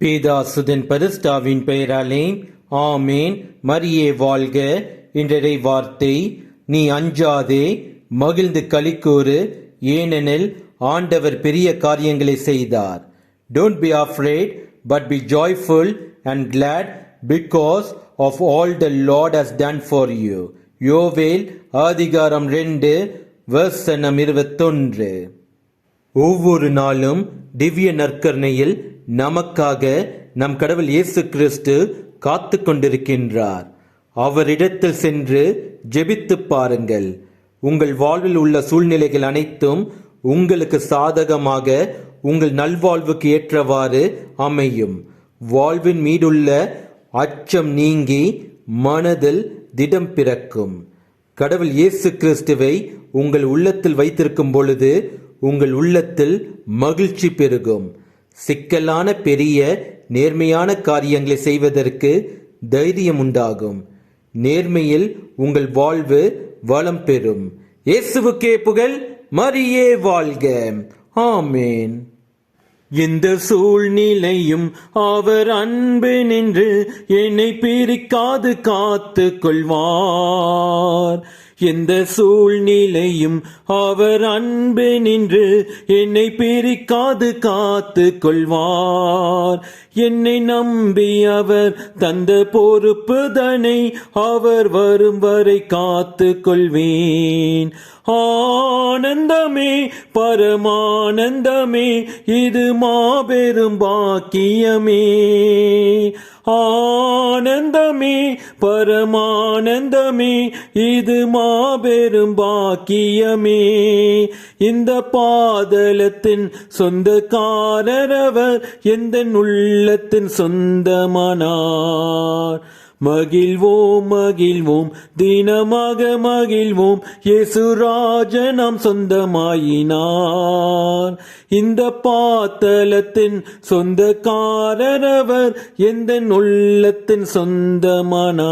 பேதாசுதன் பரிஸ்டாவின் பெயராலே ஆமேன். மரியே வாழ்க. இன்றைய வார்த்தை, நீ அஞ்சாதே, மகிழ்ந்து களிக்கூறு, ஏனெனில் ஆண்டவர் பெரிய காரியங்களை செய்தார். Don't be afraid, but be joyful and glad because of all the Lord has done for you. யோவேல் அதிகாரம் 2 வசனம் 21. ஒவ்வொரு நாளும் திவ்ய நற்கருணையில் நமக்காக நம் கடவுள் இயேசு கிறிஸ்து காத்து கொண்டிருக்கின்றார். அவரிடத்தில் சென்று ஜெபித்து பாருங்கள். உங்கள் வாழ்வில் உள்ள சூழ்நிலைகள் அனைத்தும் உங்களுக்கு சாதகமாக, உங்கள் நல்வாழ்வுக்கு ஏற்றவாறு அமையும். வாழ்வின் மீதுள்ள அச்சம் நீங்கி மனதில் திடம் பிறக்கும். கடவுள் இயேசு கிறிஸ்துவை உங்கள் உள்ளத்தில் வைத்திருக்கும் பொழுது உங்கள் உள்ளத்தில் மகிழ்ச்சி பெருகும். சிக்கலான பெரிய நேர்மையான காரியங்களை செய்வதற்கு தைரியம் உண்டாகும். நேர்மையில் உங்கள் வாழ்வு வளம் பெறும். இயேசுவுக்கே புகழ். மரியே வாழ்க. ஆமேன். எந்த சூழ்நிலையும் அவர் அன்பு நின்று என்னை பிரிக்காது காத்து கொள்வார். எந்த சூழ்நிலையும் அவர் அன்பு நின்று என்னை பிரிக்காது காத்து கொள்வார். என்னை நம்பி அவர் தந்த பொறுப்பு தனை அவர் வரும் வரை காத்து கொள்வேன். ஆனந்தமே பரமானந்தமே, இது மாபெரும் பாக்கியமே. ஆனந்தமே பரமானந்தமே, இது மாபெரும் பாக்கியமே. இந்த பாதலத்தின் சொந்தக்காரர் அவர், எந்த உள்ளத்தின் சொந்தமானார். மகிழ்வோம் மகிழ்வோம் தினமாக மகிழ்வோம், இயேசுராஜ நாம் சொந்தமாயினார். இந்த பாத்தலத்தின் சொந்தக்காரர் அவர், எந்த உள்ளத்தின் சொந்தமானார்.